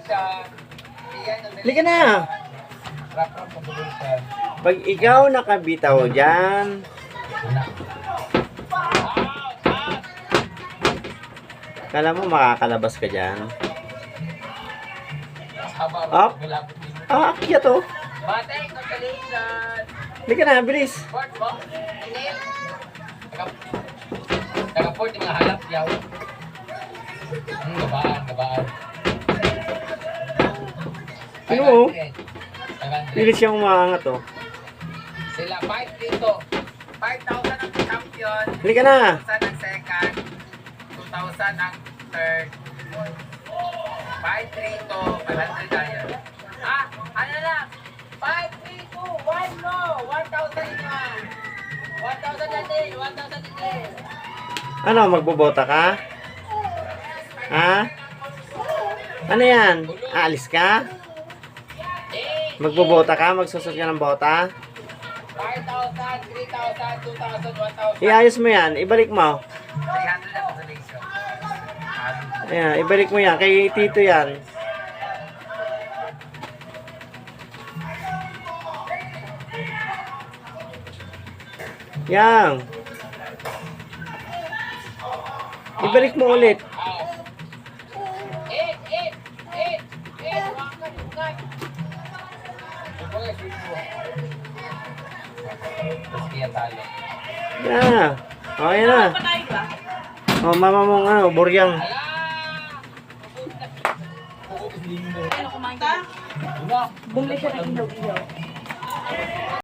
Halika na. Pag ikaw nakabitaw dyan, kala mo makakalabas ka dyan. Up. Akyat oh. Halika na, bilis. Taga-port yung mga halap yaw. Gabaan. Ano mo? Bilis siyang umaangat oh. Sila 5 dito. 5,000 ang champion. Halika na. 2,000 ang second. 2,000 ang third. 5, 3 to 500 tayo. Ano lang? 5, 3, 2, 1 no. 1,000 in one. 1,000 natin. 1,000 natin. Ano, magbobota ka? Ha? Ano yan? Aalis ka? Magbobota ka? Magsusot ka ng bota? 5,000, 3,000, 2,000, 1,000. Iayos mo yan. Ibalik mo. 300 ang consolation. Ayan, ibalik mo yan. Kay Tito yan. Yang. Ibalik mo ulit. Yeah. Oh, yan na. Oh, mama mong ano, buryang. Bumili siya ng ilaw-ilaw.